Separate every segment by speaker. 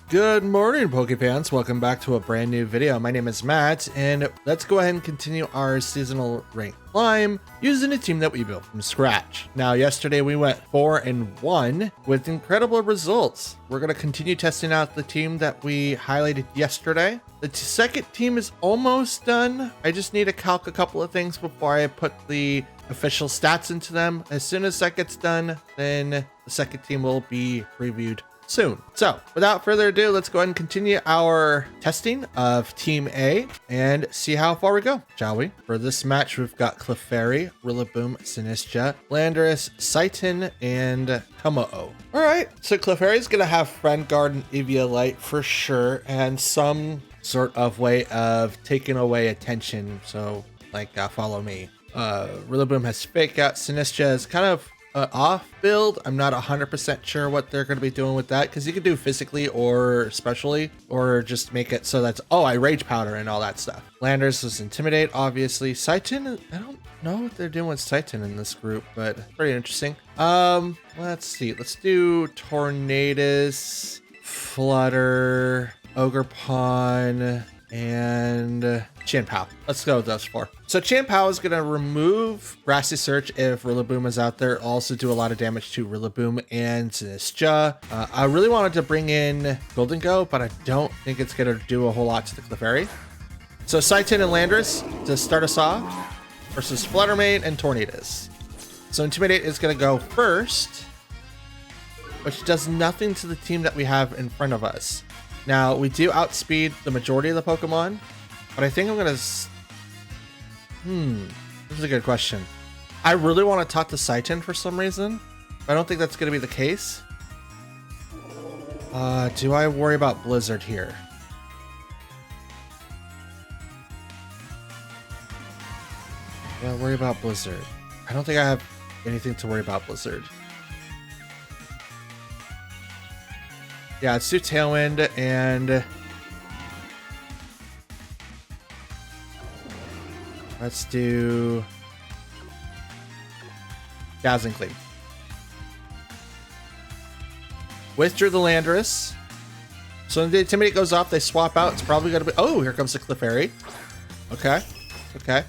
Speaker 1: Good morning, Pokefans. Welcome back to a brand new video. My name is Matt, and let's go ahead and continue our seasonal rank climb using a team that we built from scratch. Now, yesterday we went 4-1 with incredible results. We're going to continue testing out the team that we highlighted yesterday. The second team is almost done. I just need to calc a couple of things before I put the official stats into them. As soon as that gets done, then the second team will be reviewed soon. So without further ado, let's go ahead and continue our testing of Team A and see how far we go, shall we? For this match, we've got Clefairy, Rillaboom, Sinistcha, Landorus, Saiton, and Tomo-o. All right, so Clefairy's gonna have Friend Guard and Eviolite for sure, and some sort of way of taking away attention. So like follow me. Rillaboom has Fake Out. Sinistcha is kind of off build. I'm not 100% sure what they're going to be doing with that, because you could do physically or specially, or just make it so that's, oh, I Rage Powder and all that stuff. Landers is Intimidate, obviously. Saiton, I don't know what they're doing with Saiton in this group, but pretty interesting. Let's see. Let's do Tornadus, Flutter, Ogerpon, and Chien-Pao. Let's go with those four. So Chien-Pao is going to remove Grassy Search if Rillaboom is out there. Also do a lot of damage to Rillaboom and Sinistcha. I really wanted to bring in Golden Go, but I don't think it's going to do a whole lot to the Clefairy. So Saiton and Landorus to start us off versus Fluttermane and Tornadus. So Intimidate is going to go first, which does nothing to the team that we have in front of us. Now, we do outspeed the majority of the Pokemon, but I think I'm going to... This is a good question. I really want to talk to Saiton for some reason, but I don't think that's going to be the case. Do I worry about Blizzard here? Do I worry about Blizzard? I don't think I have anything to worry about Blizzard. Yeah, let's do Tailwind and let's do Dazzling Gleam. Withdraw the Landorus. So when the Intimidate goes off, they swap out. It's probably going to be... Oh, here comes the Clefairy. Okay. Okay.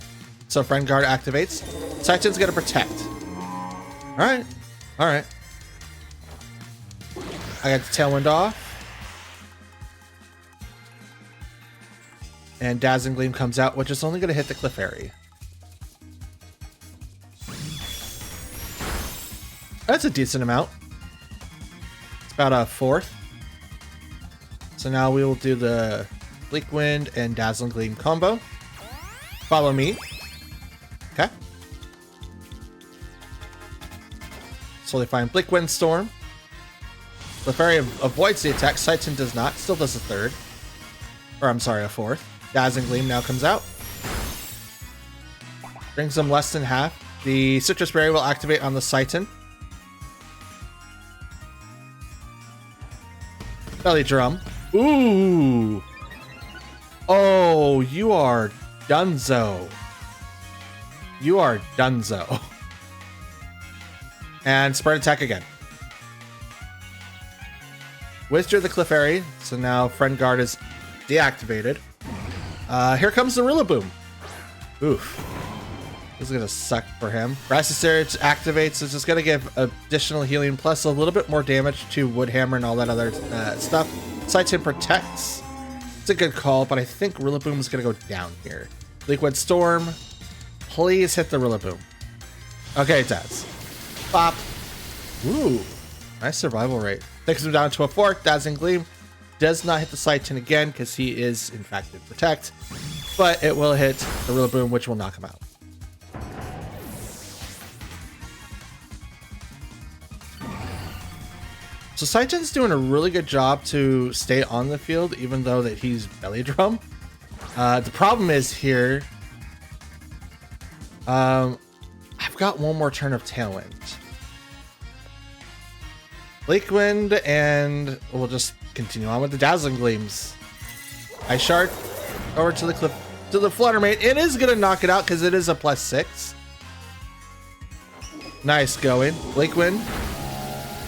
Speaker 1: So Friend Guard activates. Saiton's going to Protect. All right. All right. I got the Tailwind off. And Dazzling Gleam comes out, which is only going to hit the Clefairy. That's a decent amount. It's about a fourth. So now we will do the Bleak Wind and Dazzling Gleam combo. Follow me. Okay. Slowly find Bleak Wind Storm. Clefairy avoids the attack. Saiton does not. Still does a third. Or I'm sorry, a fourth. Dazzling Gleam now comes out. Brings them less than half. The Citrus Berry will activate on the Saiton. Belly Drum. Ooh. Oh, you are dunzo. You are dunzo. And Spread Attack again. Withdraw the Clefairy, so now Friend Guard is deactivated. Here comes the Rillaboom. Oof. This is going to suck for him. Grassy Surge activates. It's just going to give additional healing plus a little bit more damage to Woodhammer and all that other stuff. Saiton protects. It's a good call, but I think Rillaboom is going to go down here. Liquid Storm. Please hit the Rillaboom. Okay, it does. Pop. Ooh. Nice survival rate. Takes him down to a fourth. Dazzling Gleam does not hit the Saiton again because he is, in fact, in Protect. But it will hit the Rillaboom, which will knock him out. So Saiton's doing a really good job to stay on the field, even though that he's Belly Drum. The problem is here, I've got one more turn of Tailwind. Bleak Wind, and we'll just continue on with the Dazzling Gleams. I Shard over to the Fluttermane. It is going to knock it out because it is a +6. Nice going. Bleak Wind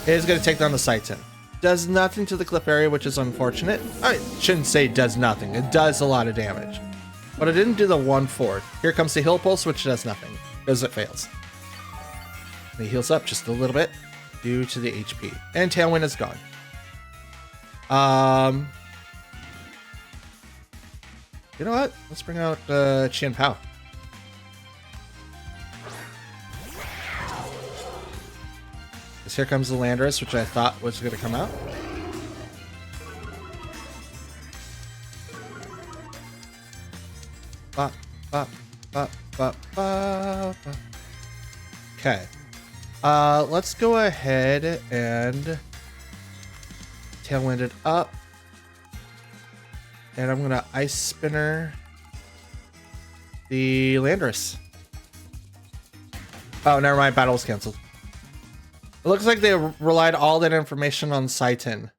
Speaker 1: is going to take down the Saiton. Does nothing to the cliff area, which is unfortunate. I shouldn't say does nothing. It does a lot of damage. But it didn't do the 1/4. Here comes the heal pulse, which does nothing because it fails. And he heals up just a little bit due to the HP. And Tailwind is gone. You know what? Let's bring out Qian Pao. Because here comes the Landorus, which I thought was going to come out. Bop, bop, bop, bop, bop. Okay. Let's go ahead and Tailwind it up. And I'm going to Ice Spinner the Landorus. Oh, never mind. Battle was canceled. It looks like they relied all that information on Saiton.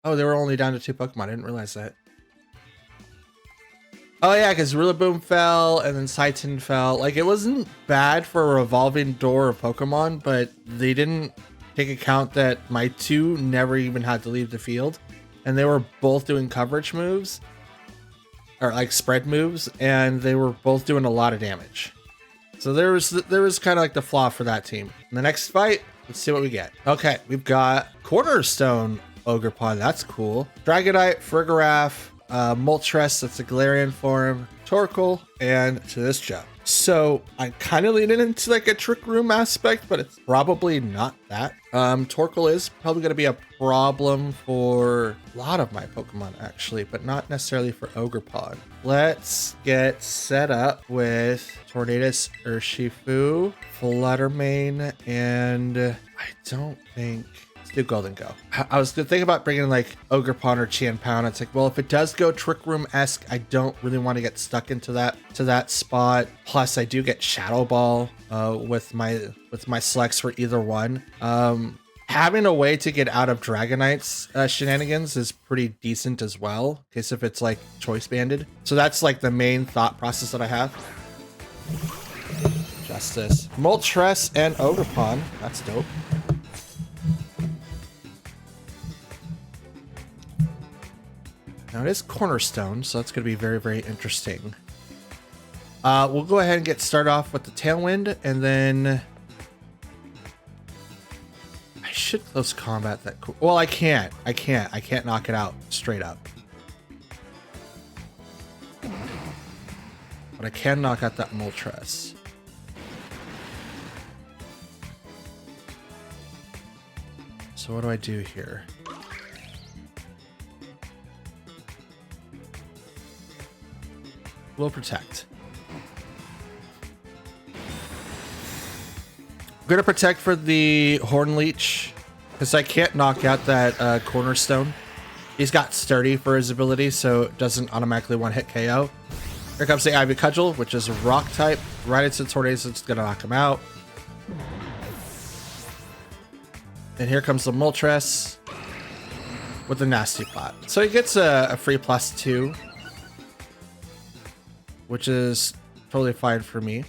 Speaker 1: Oh, they were only down to 2 Pokemon. I didn't realize that. Oh, yeah, because Rillaboom fell and then Saiton fell. Like, it wasn't bad for a revolving door of Pokemon, but they didn't take account that my 2 never even had to leave the field. And they were both doing coverage moves. Or like spread moves, and they were both doing a lot of damage. So there was kind of like the flaw for that team. In the next fight, let's see what we get. Okay, we've got Cornerstone Ogerpon. That's cool. Dragonite, Farigiraf, Moltres, that's a Galarian form, Torkoal, and to this jump. So I'm kind of leaning into like a Trick Room aspect, but it's probably not that. Torkoal is probably going to be a problem for a lot of my Pokemon actually, but not necessarily for Ogerpon. Let's get set up with Tornadus, Urshifu, Fluttermane, and I don't think... Let's do Golden Go. I was thinking about bringing like Ogerpon or Qian Pao. It's like, well, if it does go Trick Room-esque, I don't really want to get stuck into that spot. Plus, I do get Shadow Ball with my selects for either one. Having a way to get out of Dragonite's shenanigans is pretty decent as well, in case if it's like choice banded. So that's like the main thought process that I have. Justice. Moltres and Ogerpon. That's dope. Now it is Cornerstone, so that's going to be very, very interesting. We'll go ahead and get started off with the Tailwind, and then I should close combat that. Well, I can't knock it out straight up, but I can knock out that Moltres. So what do I do here? Will protect. I'm gonna protect for the Horn Leech because I can't knock out that Cornerstone. He's got Sturdy for his ability, so it doesn't automatically one-hit KO. Here comes the Ivy Cudgel, which is a rock type. Right into Tornadus, it's gonna knock him out. And here comes the Moltres with the Nasty Plot. So he gets a free +2. Which is totally fine for me.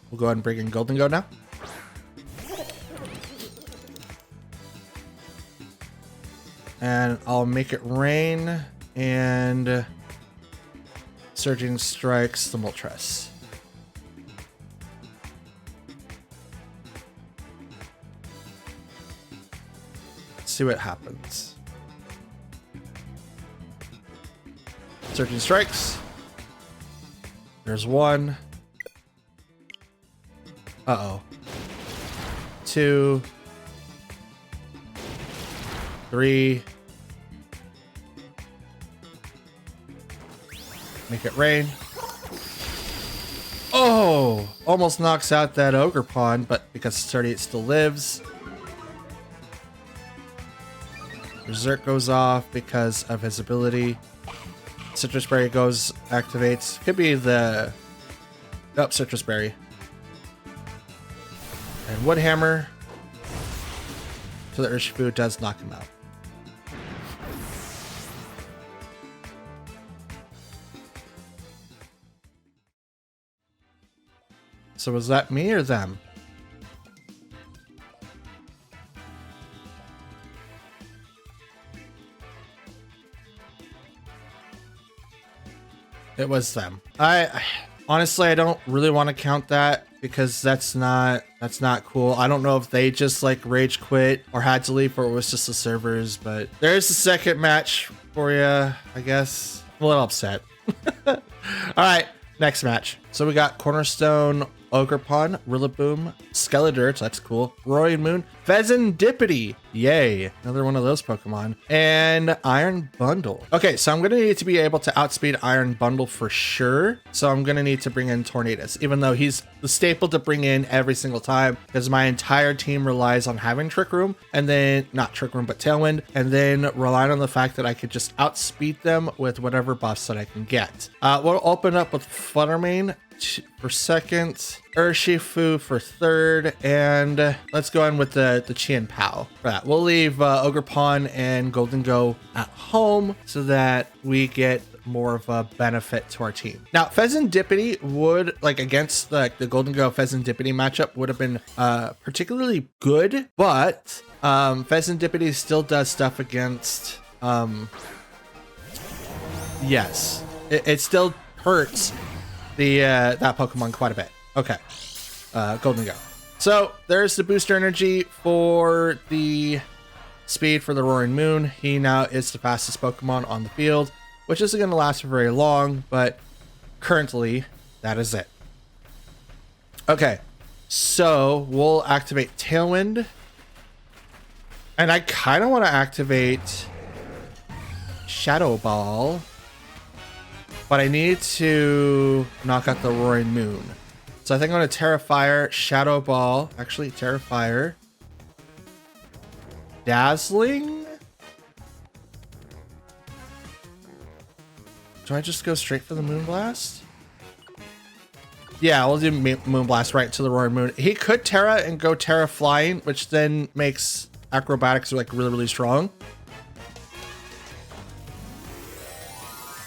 Speaker 1: We'll go ahead and bring in Golden Go now. And I'll make it rain and Surging Strikes the Moltres. Let's see what happens. Surging Strikes. There's 1. Uh-oh. 2. 3. Make it rain. Oh! Almost knocks out that Ogerpon, but because Sturdy it still lives. Berserk goes off because of his ability. Citrus Berry activates. Could be the... Oh, Citrus Berry. And Wood Hammer. So the Urshifu does knock him out. So was that me or them? It was them. I honestly, I don't really want to count that because that's not cool. I don't know if they just like rage quit or had to leave or it was just the servers, but there's the second match for you, I guess. I'm a little upset. All right, next match. So we got Cornerstone, Ogerpon, Rillaboom, Skeledirge, that's cool, Roaring Moon, Pheasantipity, yay, another one of those Pokemon, and Iron Bundle. Okay, so I'm gonna need to be able to outspeed Iron Bundle for sure, so I'm gonna need to bring in Tornadus, even though he's the staple to bring in every single time, because my entire team relies on having Trick Room, and then, not Trick Room, but Tailwind, and then relying on the fact that I could just outspeed them with whatever buffs that I can get. We'll open up with Fluttermane for second, Urshifu for third, and let's go in with the Chien Pao. For that, we'll leave Ogerpon and Golden Go at home so that we get more of a benefit to our team. Now, Pheasantipity would, like against the Golden Go Pheasantipity matchup, would have been particularly good, but Pheasantipity still does stuff against, yes, it still hurts that Pokemon quite a bit. Okay, Golden Go. So there's the booster energy for the speed for the Roaring Moon. He now is the fastest Pokemon on the field, which isn't going to last for very long, but currently that is it. Okay, so we'll activate Tailwind, and I kind of want to activate Shadow Ball, but I need to knock out the Roaring Moon. So I think I'm going to Terra Fire, Shadow Ball, actually Terra Fire, Dazzling. Do I just go straight for the Moonblast? Yeah, we'll do Moonblast right to the Roaring Moon. He could Terra and go Terra Flying, which then makes Acrobatics like really, really strong.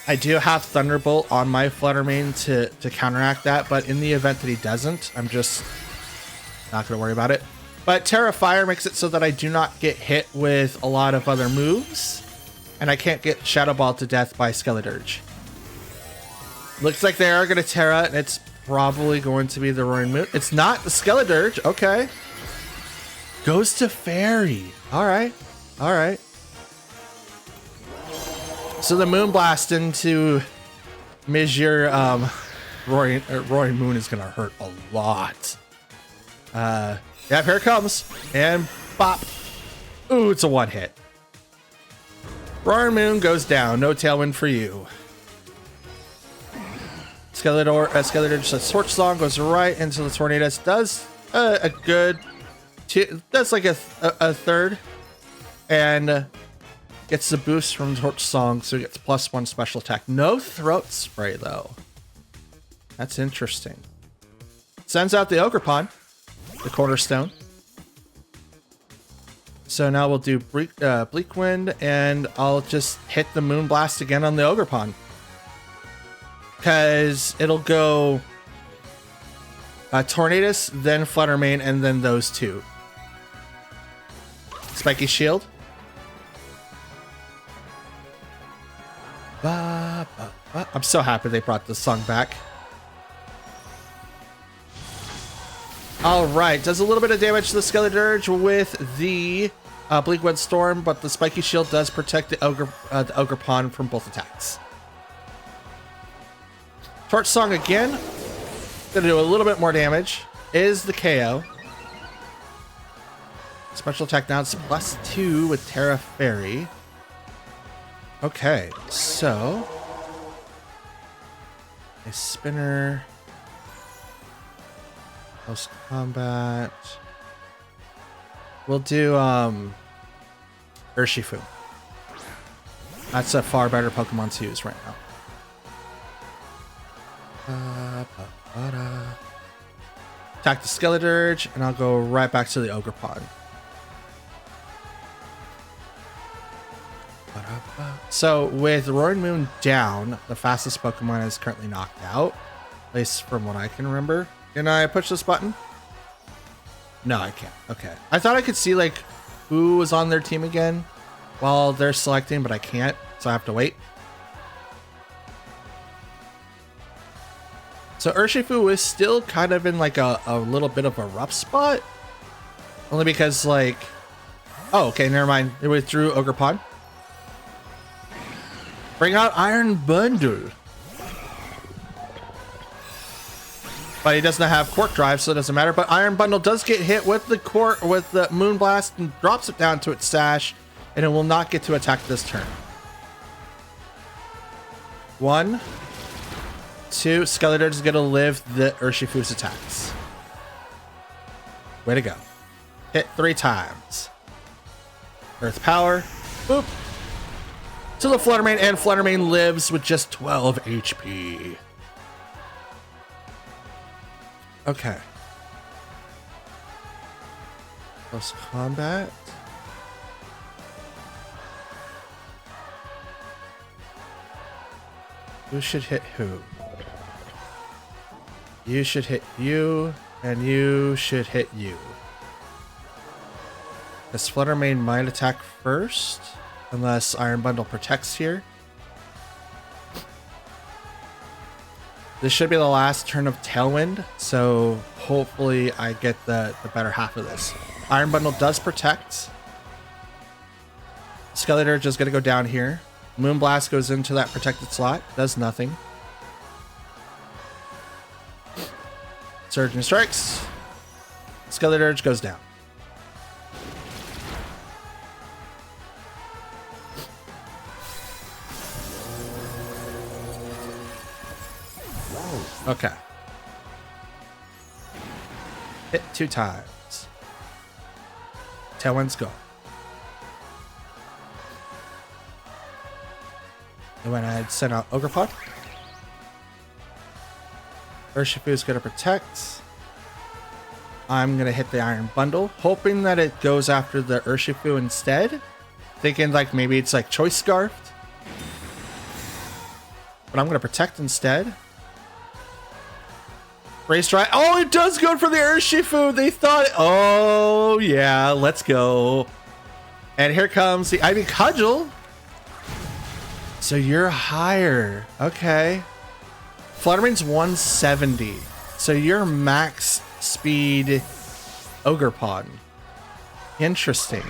Speaker 1: I do have Thunderbolt on my Fluttermane to counteract that, but in the event that he doesn't, I'm just not going to worry about it. But Terra Fire makes it so that I do not get hit with a lot of other moves, and I can't get Shadow Ball to death by Skeledirge. Looks like they are going to Terra, and it's probably going to be the Roaring Moon. It's not the Skeledirge. Okay. Goes to Fairy. All right. All right. So the Moonblast into Mizure Roaring Moon is going to hurt a lot. Yeah, here it comes. And bop. Ooh, it's a one hit. Roaring Moon goes down. No Tailwind for you. Skeletor says Torch Song goes right into the Tornadus. Does a good, that's like a third, and gets the boost from Torch Song, so he gets +1 special attack. No Throat Spray though. That's interesting. Sends out the Ogerpon, the Cornerstone. So now we'll do Bleak Wind, and I'll just hit the Moonblast again on the Ogerpon. Because it'll go Tornadus, then Fluttermane, and then those two. Spiky Shield. I'm so happy they brought this song back. All right, does a little bit of damage to the Skeledirge with the Bleak Wind Storm, but the Spiky Shield does protect the Ogerpon from both attacks. Torch Song again. Gonna do a little bit more damage. Is the KO. Special attack now it's +2 with Terra Fairy. Okay, so a spinner. Post combat. We'll do Urshifu. That's a far better Pokemon to use right now. Attack the Skeledirge, and I'll go right back to the Ogerpon. So with Roaring Moon down, the fastest Pokemon is currently knocked out, at least from what I can remember. Can I push this button? No, I can't. Okay. I thought I could see like who was on their team again while they're selecting, but I can't, so I have to wait. So Urshifu is still kind of in like a little bit of a rough spot. Only because like, oh, okay, never mind. It withdrew Ogerpon. Bring out Iron Bundle. But he does not have Quark Drive, so it doesn't matter. But Iron Bundle does get hit with the Quark, with the Moonblast, and drops it down to its stash, and it will not get to attack this turn. 1, 2. Skeletor is going to live the Urshifu's attacks. Way to go. Hit 3 times. Earth Power. Boop. To the Fluttermane, and Fluttermane lives with just 12 HP. Okay. Close combat. Who should hit who? You should hit you, and you should hit you. This Fluttermane might attack first, unless Iron Bundle protects here. This should be the last turn of Tailwind, so hopefully I get the better half of this. Iron Bundle does protect. Skeletor just gonna go down here. Moonblast goes into that protected slot, does nothing. Surgeon strikes. Skeletor goes down. Okay. Hit 2 times. Tailwind's go. And when I sent out Ogerpon, Urshifu is going to protect. I'm going to hit the Iron Bundle, hoping that it goes after the Urshifu instead. Thinking like maybe it's like Choice Scarfed. But I'm going to protect instead. Race try. Oh, it does go for the Urshifu. They thought, oh yeah, let's go. And here comes the Ivy Cudgel. So you're higher. Okay. Fluttermane's 170. So you're max speed Ogerpon. Interesting.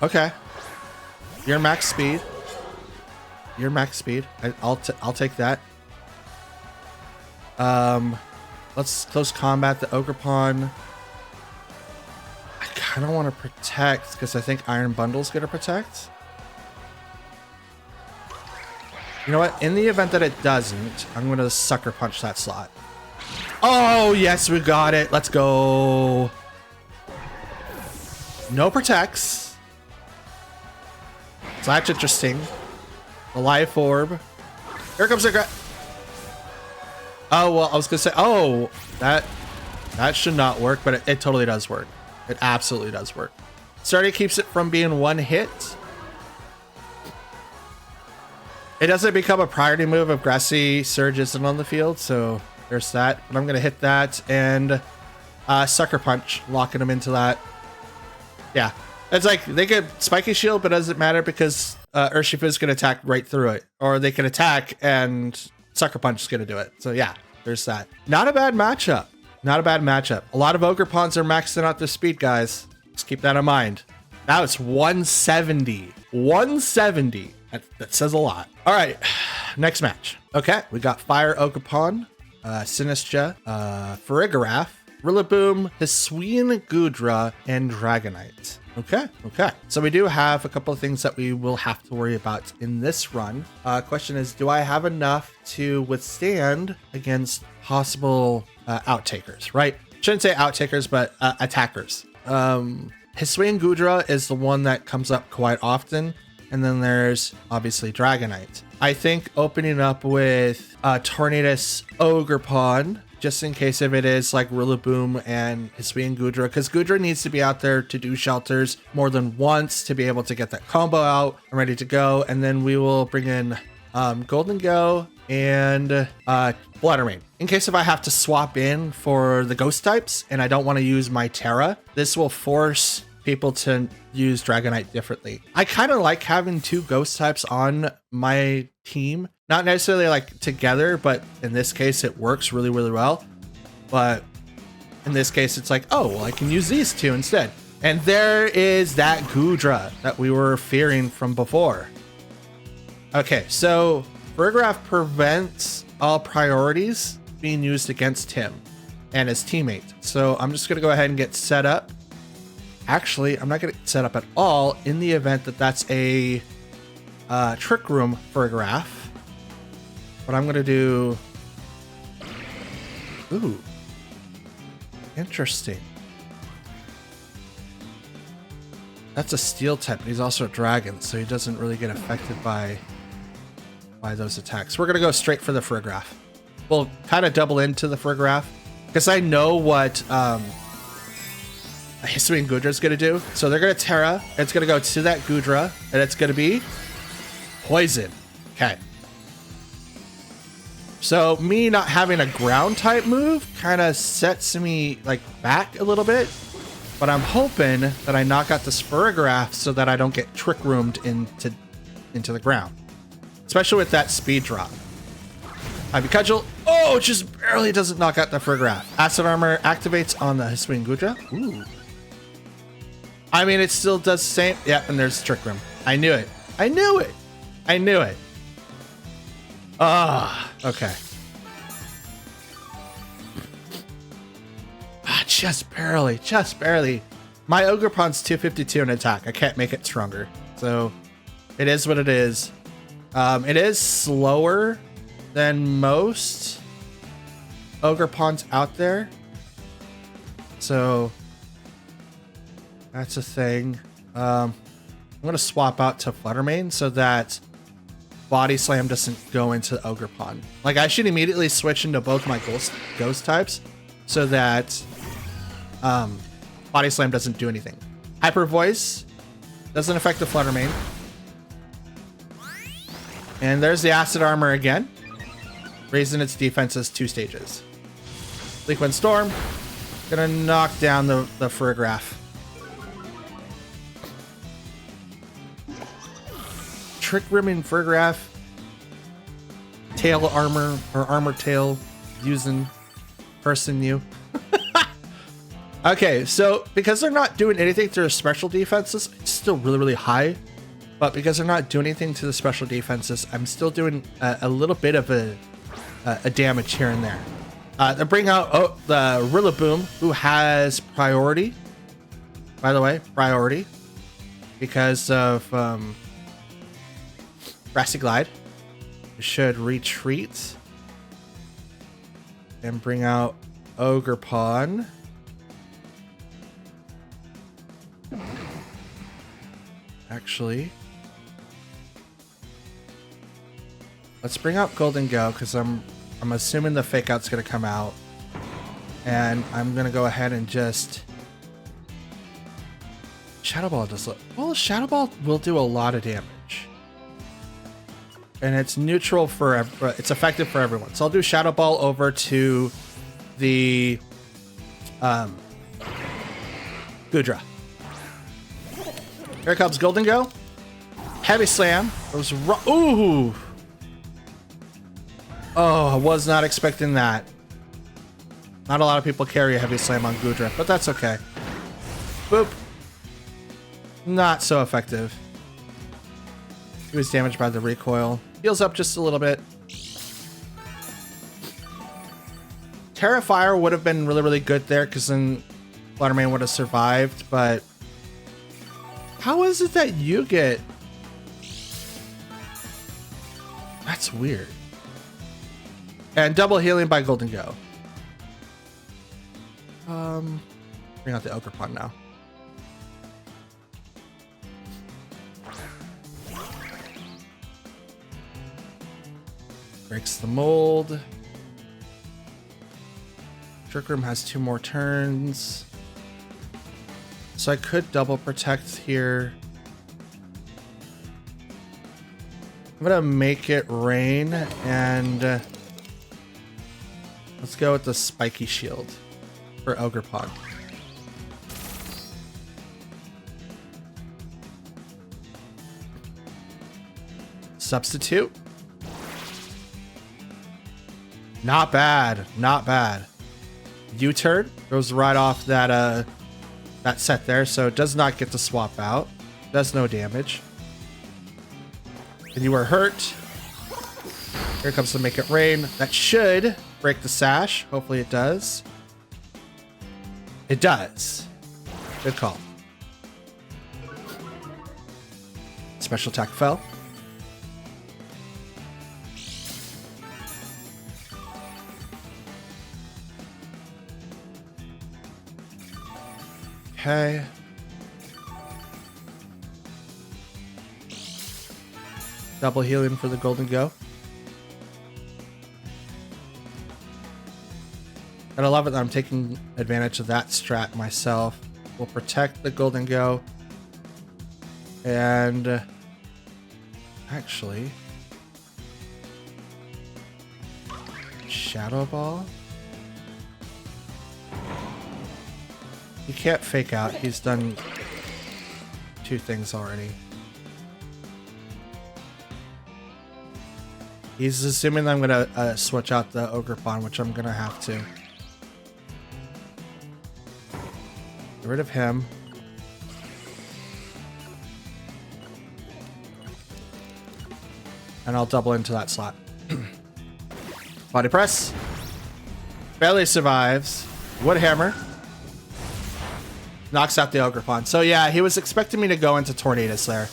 Speaker 1: Okay. You're max speed. Your max speed. I'll take that. Let's close combat the Ogerpon. I kind of want to protect because I think Iron Bundle's gonna protect. You know what? In the event that it doesn't, I'm gonna sucker punch that slot. Oh yes, we got it. Let's go. No protects. So that's interesting. The Life Orb. Here comes the oh, well, I was gonna say, oh, that should not work, but it totally does work. It absolutely does work. Stardy keeps it from being one hit. It doesn't become a priority move if Grassy Surge isn't on the field, so there's that. But I'm gonna hit that and Sucker Punch, locking him into that. Yeah. It's like they get Spiky Shield, but it doesn't matter because Urshifu is going to attack right through it. Or they can attack and Sucker Punch is going to do it. So yeah, there's that. Not a bad matchup. Not a bad matchup. A lot of Ogerpons are maxing out their speed, guys. Just keep that in mind. Now it's 170. 170. That says a lot. All right, next match. Okay, we got Fire Ogerpon, Sinistra, Farigiraf, Rillaboom, Hisuian Goodra, and Dragonite. Okay. So we do have a couple of things that we will have to worry about in this run. Question is, do I have enough to withstand against possible outtakers, right? Shouldn't say outtakers, but attackers. Hisuian Goodra is the one that comes up quite often. And then there's obviously Dragonite. I think opening up with Tornadus Ogerpon, just in case if it is like Rillaboom and Hisuian Goodra, because Goodra needs to be out there to do shelters more than once to be able to get that combo out and ready to go. And then we will bring in Golden Go and Fluttermane. In case if I have to swap in for the ghost types and I don't want to use my Terra, this will force people to use Dragonite differently. I kind of like having two ghost types on my team. Not necessarily like together, but in this case, it works really, really well. But in this case, it's like, oh, well, I can use these two instead. And there is that Goodra that we were fearing from before. Okay, so Farigiraf prevents all priorities being used against him and his teammate. So I'm just going to go ahead and get set up. Actually, I'm not going to get set up at all in the event that that's a Trick Room Farigiraf. But I'm going to do... Ooh. Interesting. That's a steel type, but he's also a dragon, so he doesn't really get affected by those attacks. We're going to go straight for the Farigiraf. We'll kind of double into the Farigiraf, because I know what Hisuian Goodra is going to do. So they're going to Terra, and it's going to go to that Goodra, and it's going to be Poison. Okay. So me not having a ground type move kind of sets me like back a little bit, but I'm hoping that I knock out this Farigiraf so that I don't get Trick Roomed into the ground, especially with that speed drop. Ivy Cudgel. Oh, it just barely doesn't knock out the Farigiraf. Acid Armor activates on the Hisuian Goodra. Ooh. I mean, it still does the same. Yeah, and there's Trick Room. I knew it. I knew it. I knew it. Ah, okay. Just barely, just barely. My Ogerpon's 252 in attack. I can't make it stronger. So it is what it is. It is slower than most Ogerpons out there. So that's a thing. I'm going to swap out to Fluttermane so that Body Slam doesn't go into Ogerpon. Like, I should immediately switch into both my ghost types so that Body Slam doesn't do anything. Hyper Voice doesn't affect the Fluttermane. And there's the Acid Armor again, raising its defenses 2 stages. Bleak Wind Storm, gonna knock down the Farigiraf. Trick Rimming Farigiraf, Tail Armor or Armor Tail using person you. Okay, so because they're not doing anything to their special defenses, it's still really, really high. But because they're not doing anything to the special defenses, I'm still doing a little bit of a damage here and there. They bring out the Rillaboom, who has priority. By the way, priority. Because of Grassy Glide. It should retreat. And bring out Ogerpon. Actually, let's bring out Golden Go, because I'm assuming the Fake Out's gonna come out, and I'm gonna go ahead and just Shadow Ball. Well, Shadow Ball will do a lot of damage, and it's neutral for it's effective for everyone. So I'll do Shadow Ball over to the Goodra. Here comes Golden Go. Heavy Slam. Ooh. Oh, I was not expecting that. Not a lot of people carry a Heavy Slam on Goodra, but that's okay. Boop. Not so effective. He was damaged by the recoil. Heals up just a little bit. Terrifier would have been really, really good there, because then Fluttermane would have survived, but how is it that you get... That's weird. And double healing by Golden Go. Bring out the Ogerpon now. Breaks the mold. Trick Room has 2 more turns. So I could double protect here. I'm gonna make it rain, and let's go with the Spiky Shield for Ogerpon. Substitute. Not bad. Not bad. U-turn goes right off that that set there, so it does not get to swap out. Does no damage. And you are hurt. Here comes the Make It Rain. That should break the sash. Hopefully it does. It does. Good call. Special attack fell. Okay. Double healing for the Golden Go. And I love it that I'm taking advantage of that strat myself. We'll protect the Golden Go. And actually, Shadow Ball. He can't fake out. He's done 2 things already. He's assuming that I'm going to switch out the Ogre Pawn, which I'm going to have to. Get rid of him. And I'll double into that slot. Body press. Barely survives. Wood hammer. Knocks out the Ogre Pawn. So yeah, he was expecting me to go into Tornadus there.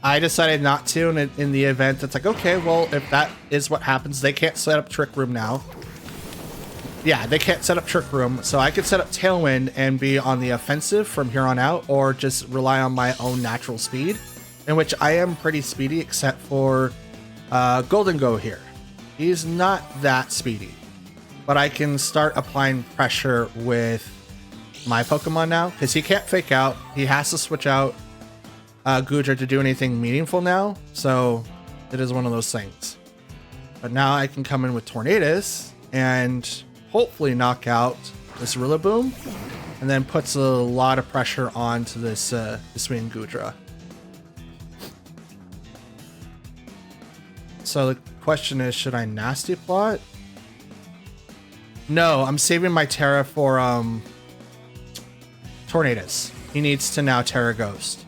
Speaker 1: I decided not to, and in the event, it's like, okay, well, if that is what happens, they can't set up Trick Room now. Yeah, they can't set up Trick Room, so I could set up Tailwind and be on the offensive from here on out, or just rely on my own natural speed, in which I am pretty speedy, except for Golden Go here. He's not that speedy, but I can start applying pressure with my Pokemon now, because he can't fake out. He has to switch out Goodra to do anything meaningful now, so it is one of those things. But now I can come in with Tornadus and hopefully knock out this Rillaboom, and then puts a lot of pressure onto this Swing Goodra. So the question is, should I Nasty Plot? No, I'm saving my Terra for Tornadus. He needs to now Terra Ghost.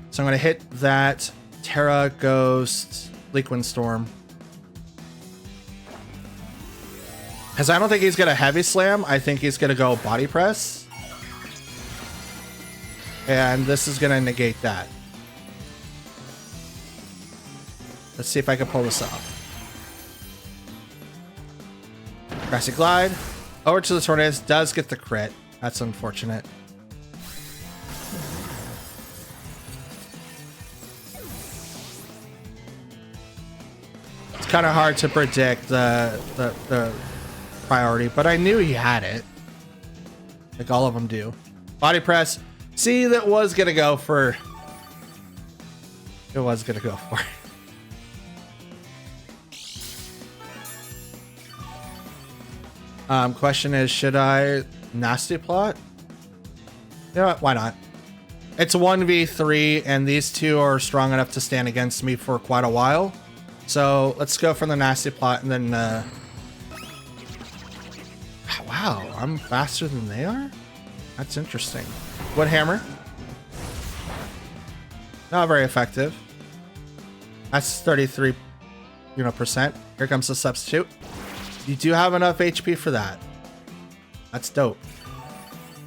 Speaker 1: So I'm going to hit that Terra Ghost Leak Storm. Because I don't think he's going to Heavy Slam. I think he's going to go Body Press. And this is going to negate that. Let's see if I can pull this off. Grassy Glide. Over to the Tornadus. Does get the crit. That's unfortunate. It's kind of hard to predict the priority, but I knew he had it. Like all of them do. Body Press. See, that was going to go for... It was going to go for it. Question is, should I Nasty Plot? You know what? Why not? It's 1v3, and these two are strong enough to stand against me for quite a while. So let's go for the Nasty Plot, and then... Wow, I'm faster than they are? That's interesting. Wood Hammer. Not very effective. That's 33%. Here comes the Substitute. You do have enough HP for that. That's dope.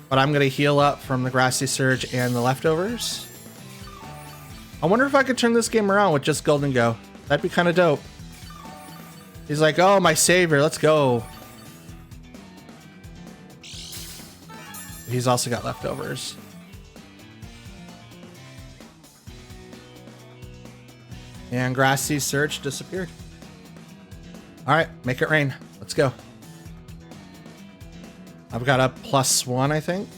Speaker 1: But I'm going to heal up from the Grassy Surge and the leftovers. I wonder if I could turn this game around with just Golden Go. That'd be kind of dope. He's like, oh, my savior, let's go. He's also got leftovers. And Grassy Surge disappeared. All right, make it rain. Let's go. I've got a +1, I think.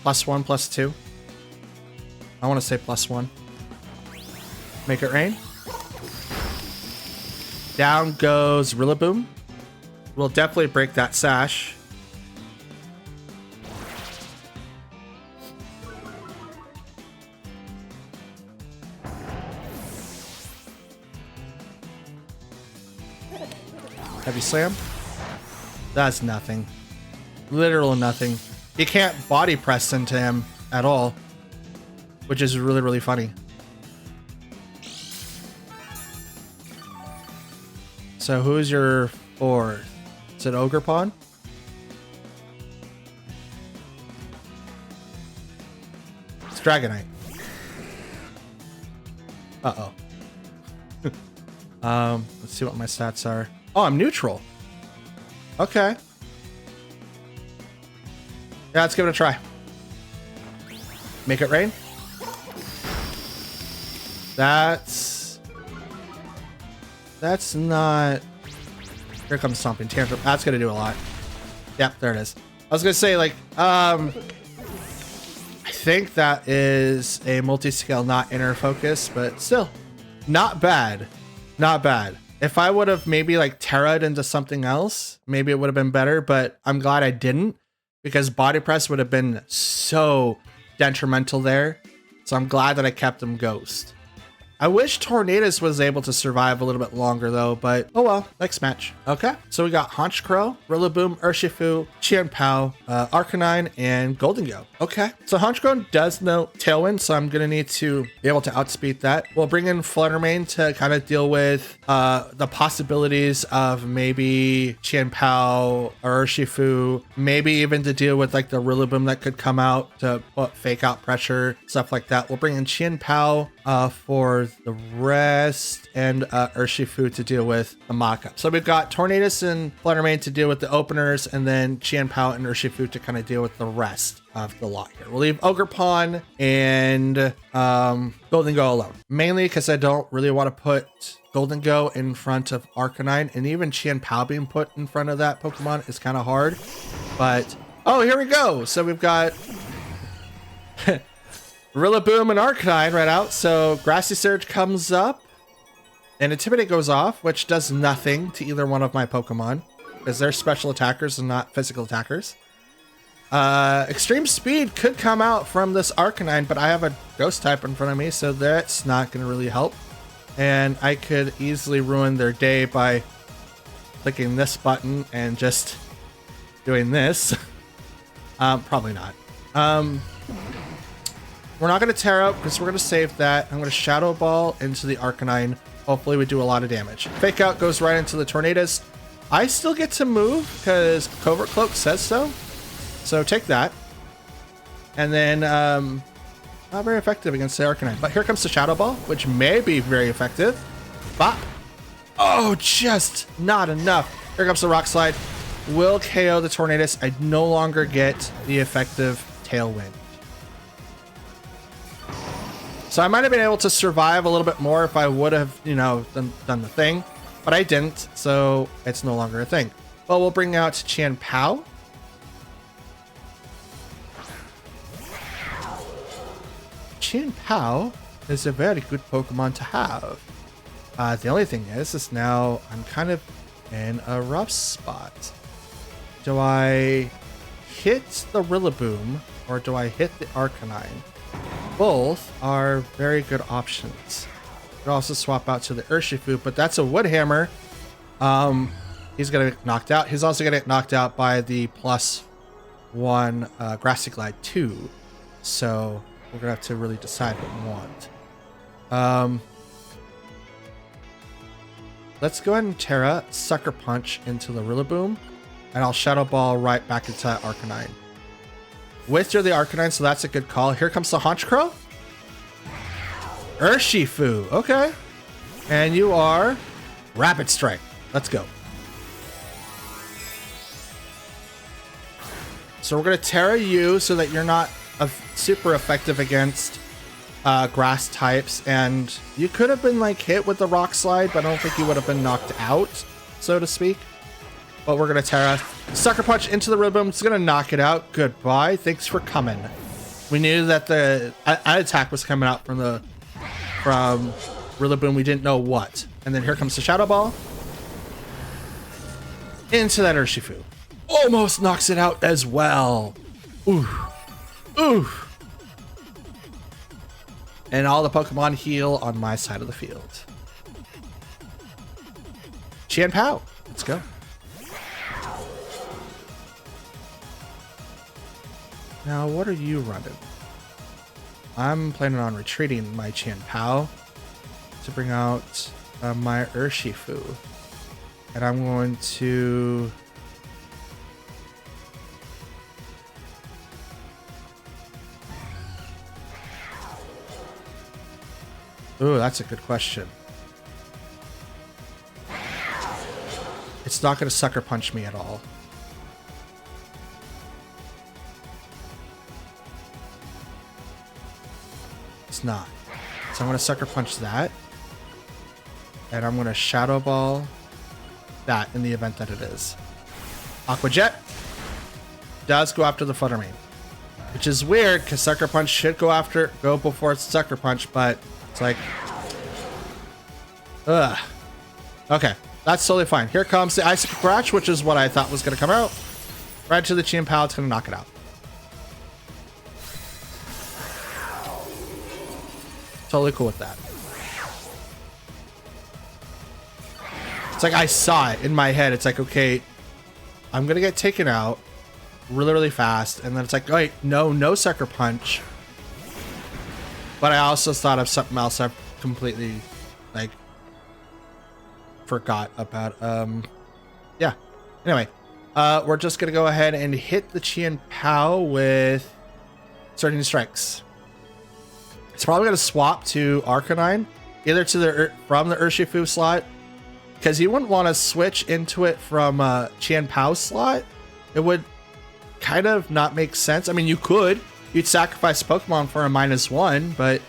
Speaker 1: +1, +2. I want to say +1. Make it rain. Down goes Rillaboom. We'll definitely break that sash. Heavy slam. That's nothing. Literal nothing. You can't body press into him at all, which is really, really funny. So who's your fourth? Is it Ogerpon? It's Dragonite. Uh-oh. Let's see what my stats are. Oh, I'm neutral. Okay. Yeah, let's give it a try. Make it rain. That's not... Here comes Stomping Tantrum. That's gonna do a lot. Yep, there it is. I was gonna say, like, I think that is a multi-scale, not inner focus, but still, not bad. Not bad. If I would have maybe like Terra'd into something else, maybe it would have been better, but I'm glad I didn't, because body press would have been so detrimental there. So I'm glad that I kept him Ghost. I wish Tornadus was able to survive a little bit longer though, but oh well, next match. Okay, so we got Honchkrow, Rillaboom, Urshifu, Qianpao, Arcanine, and Goldengo. Okay, so Honchkrow does know Tailwind, so I'm gonna need to be able to outspeed that. We'll bring in Fluttermane to kind of deal with the possibilities of maybe Qianpao or Urshifu, maybe even to deal with like the Rillaboom that could come out to put fake out pressure, stuff like that. We'll bring in Qianpao for the rest, and Urshifu to deal with the mock-up. So we've got Tornadus and Fluttermane to deal with the openers, and then Qianpao and Urshifu to kind of deal with the rest of the lot here. We'll leave Ogerpon and Goldengo alone, mainly because I don't really want to put Goldengo in front of Arcanine, and even Qianpao being put in front of that Pokemon is kind of hard. But oh, here we go. So we've got Rillaboom and Arcanine right out. So Grassy Surge comes up and Intimidate goes off, which does nothing to either one of my Pokemon because they're special attackers and not physical attackers. Extreme Speed could come out from this Arcanine, but I have a Ghost type in front of me, so that's not going to really help. And I could easily ruin their day by clicking this button and just doing this. Probably not. We're not going to tear up because we're going to save that. I'm going to Shadow Ball into the Arcanine. Hopefully we do a lot of damage. Fake Out goes right into the Tornadus. I still get to move because Covert Cloak says so. So take that. And then, not very effective against the Arcanine. But here comes the Shadow Ball, which may be very effective. Bop. Oh, just not enough. Here comes the Rock Slide. Will KO the Tornadus. I no longer get the effective Tailwind. So I might have been able to survive a little bit more if I would have, you know, done the thing, but I didn't, so it's no longer a thing. Well, we'll bring out Qianpao. Qianpao is a very good Pokemon to have. The only thing is now I'm kind of in a rough spot. Do I hit the Rillaboom or do I hit the Arcanine? Both are very good options. Could also swap out to the Urshifu, but that's a Wood Hammer. He's gonna get knocked out. He's also gonna get knocked out by the +1 Grassy Glide 2. So we're gonna have to really decide what we want. Let's go ahead and Terra Sucker Punch into the Rillaboom, and I'll Shadow Ball right back into Arcanine. With the Arcanine, so that's a good call. Here comes the Honchkrow. Urshifu, okay. And you are Rapid Strike. Let's go. So we're gonna Terra you so that you're not super effective against grass types, and you could have been like hit with the Rock Slide, but I don't think you would have been knocked out, so to speak. But we're gonna Terra Sucker Punch into the Rillaboom. It's gonna knock it out. Goodbye. Thanks for coming. We knew that the attack was coming out from Rillaboom. We didn't know what. And then here comes the Shadow Ball into that Urshifu. Almost knocks it out as well. Ooh, ooh. And all the Pokemon heal on my side of the field. Qianpao. Let's go. Now, what are you running? I'm planning on retreating my Chien-Pao to bring out my Urshifu. And I'm going to... Ooh, that's a good question. It's not going to sucker punch me at all. It's not. So I'm going to sucker punch that. And I'm going to Shadow Ball that in the event that it is. Aqua Jet does go after the Flutter Mane, which is weird because Sucker Punch should go before it's Sucker Punch, but it's like, ugh. Okay, that's totally fine. Here comes the Ice Scratch, which is what I thought was going to come out. Right to the Chien-Pao, it's going to knock it out. Totally cool with that. It's like I saw it in my head. It's like, okay, I'm going to get taken out really, really fast. And then it's like, wait, no Sucker Punch. But I also thought of something else I completely, like, forgot about. Yeah. Anyway, we're just going to go ahead and hit the Chien-Pao with Surging Strikes. It's probably going to swap to Arcanine, either to from the Urshifu slot, because you wouldn't want to switch into it from Chien-Pao slot. It would kind of not make sense. I mean, you could. You'd sacrifice Pokemon for a -1, but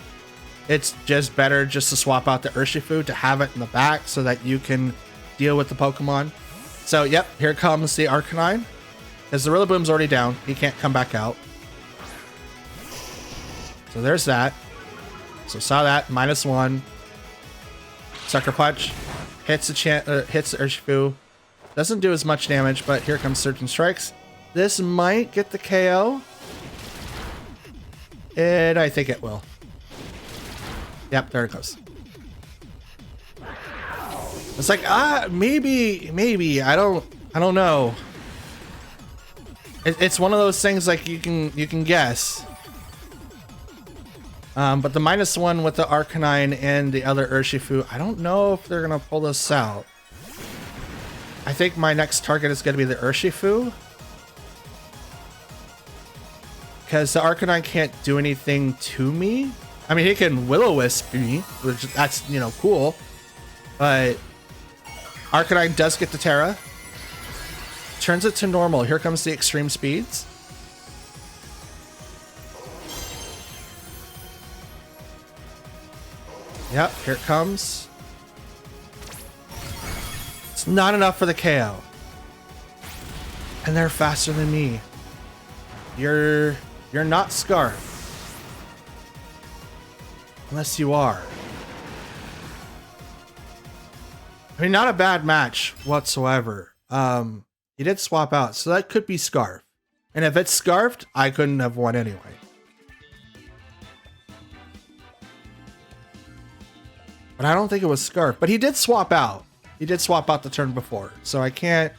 Speaker 1: it's just better just to swap out the Urshifu to have it in the back so that you can deal with the Pokemon. So, yep, here comes the Arcanine. Because the Rillaboom's already down. He can't come back out. So there's that. So saw that, -1. Sucker Punch. Hits the Urshifu. Doesn't do as much damage, but here comes Surging Strikes. This might get the KO. And I think it will. Yep, there it goes. It's like, maybe. I don't know. It's one of those things like you can guess. But the -1 with the Arcanine and the other Urshifu, I don't know if they're gonna pull this out. I think my next target is gonna be the Urshifu, because the Arcanine can't do anything to me. I mean, he can Will-O-Wisp me, which that's, you know, cool. But Arcanine does get the Terra. Turns it to normal. Here comes the Extreme Speeds. Yep, here it comes. It's not enough for the KO. And they're faster than me. You're not Scarf. Unless you are. I mean, not a bad match whatsoever. You did swap out, so that could be Scarf. And if it's Scarfed, I couldn't have won anyway. But I don't think it was Scarf. But he did swap out. He did swap out the turn before. So I can't...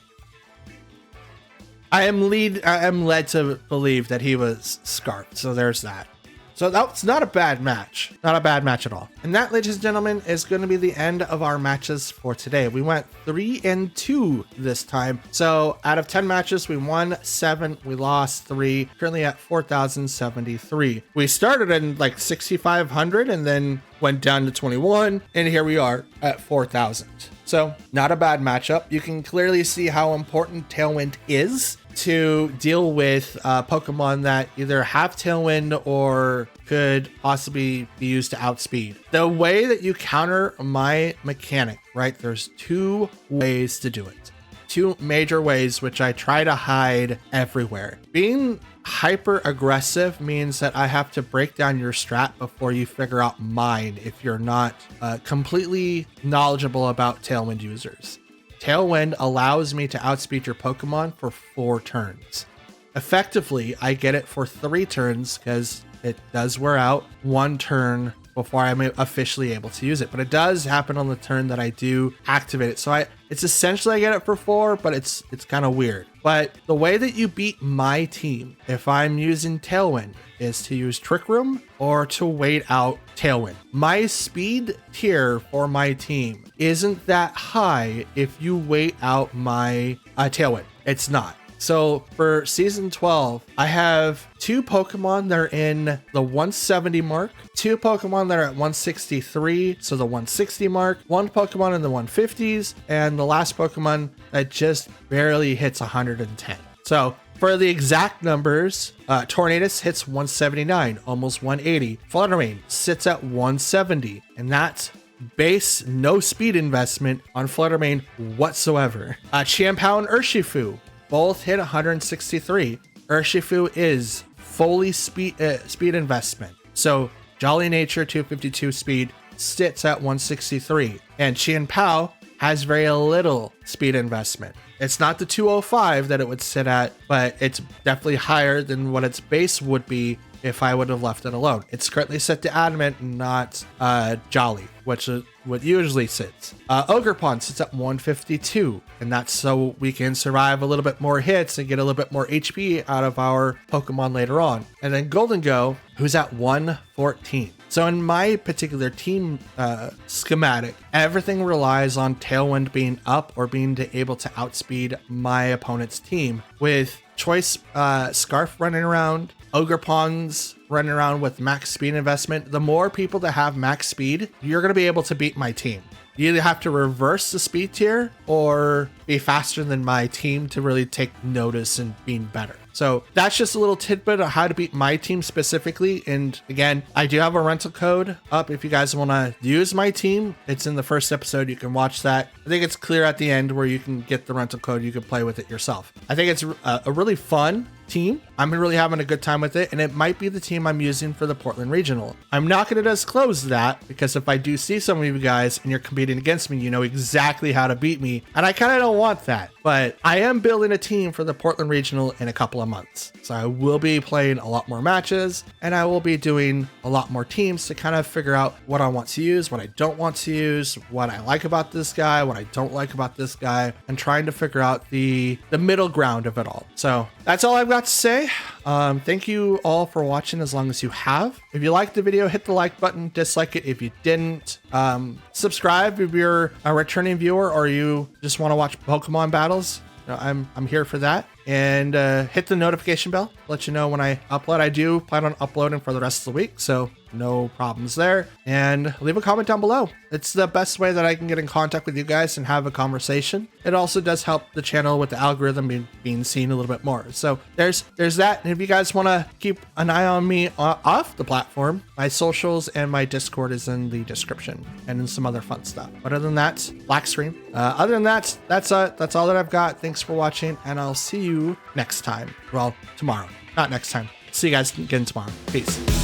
Speaker 1: I am led to believe that he was Scarf. So there's that. So that's not a bad match. Not a bad match at all. And that, ladies and gentlemen, is going to be the end of our matches for today. We went 3-2 this time. So out of 10 matches, we won 7. We lost 3. Currently at 4,073. We started in like 6,500 and then went down to 21. And here we are at 4,000. So not a bad matchup. You can clearly see how important Tailwind is to deal with Pokemon that either have Tailwind or could possibly be used to outspeed. The way that you counter my mechanic, right? There's 2 ways to do it. 2 major ways, which I try to hide everywhere. Being hyper aggressive means that I have to break down your strat before you figure out mine if you're not completely knowledgeable about Tailwind users. Tailwind allows me to outspeed your Pokemon for 4 turns. Effectively, I get it for 3 turns because it does wear out 1 turn before I'm officially able to use it. But it does happen on the turn that I do activate it. So it's essentially I get it for 4, but it's kind of weird. But the way that you beat my team, if I'm using Tailwind, is to use Trick Room or to wait out Tailwind. My speed tier for my team isn't that high if you wait out my Tailwind. It's not. So for season 12, I have 2 Pokemon that are in the 170 mark, 2 Pokemon that are at 163, so the 160 mark, 1 Pokemon in the 150s, and the last Pokemon that just barely hits 110. So for the exact numbers, Tornadus hits 179, almost 180. Fluttermane sits at 170, and that's base no speed investment on Fluttermane whatsoever. Chiampao and Urshifu both hit 163. Urshifu is fully speed investment. So Jolly Nature 252 speed sits at 163, and Chiampao has very little speed investment. It's not the 205 that it would sit at, but it's definitely higher than what its base would be if I would have left it alone. It's currently set to Adamant, not Jolly, which is what usually sits. Ogerpon sits at 152, and that's so we can survive a little bit more hits and get a little bit more HP out of our Pokemon later on. And then Golden Go, who's at 114. So in my particular team schematic, everything relies on Tailwind being up or being able to outspeed my opponent's team, with Choice Scarf running around, Ogerpon's running around with max speed investment. The more people that have max speed, you're going to be able to beat my team. You either have to reverse the speed tier or be faster than my team to really take notice and being better. So that's just a little tidbit of how to beat my team specifically. And again, I do have a rental code up if you guys want to use my team. It's in the first episode. You can watch that. I think it's clear at the end where you can get the rental code. You can play with it yourself. I think it's a really fun team. I'm really having a good time with it, and it might be the team I'm using for the Portland Regional. I'm not going to disclose that, because if I do see some of you guys and you're competing against me, you know exactly how to beat me, and I kind of don't want that. But I am building a team for the Portland Regional in a couple of months, so I will be playing a lot more matches, and I will be doing a lot more teams to kind of figure out what I want to use, what I don't want to use, what I like about this guy, what I don't like about this guy, and trying to figure out the middle ground of it all. So that's all I've got to say. Thank you all for watching, as long as you have. If you liked the video, hit the like button. Dislike it if you didn't. Subscribe if you're a returning viewer or you just want to watch Pokemon battles. You know, I'm here for that. And hit the notification bell, let you know when I upload. I do plan on uploading for the rest of the week, so no problems there. And leave a comment down below. It's the best way that I can get in contact with you guys and have a conversation. It also does help the channel with the algorithm being seen a little bit more. So there's that. And if you guys want to keep an eye on me off the platform, my socials and my Discord is in the description, and in some other fun stuff. But other than that, black screen. Other than that, that's all that I've got. Thanks for watching, and I'll see you next time. Well, tomorrow. Not next time. See you guys again tomorrow. Peace.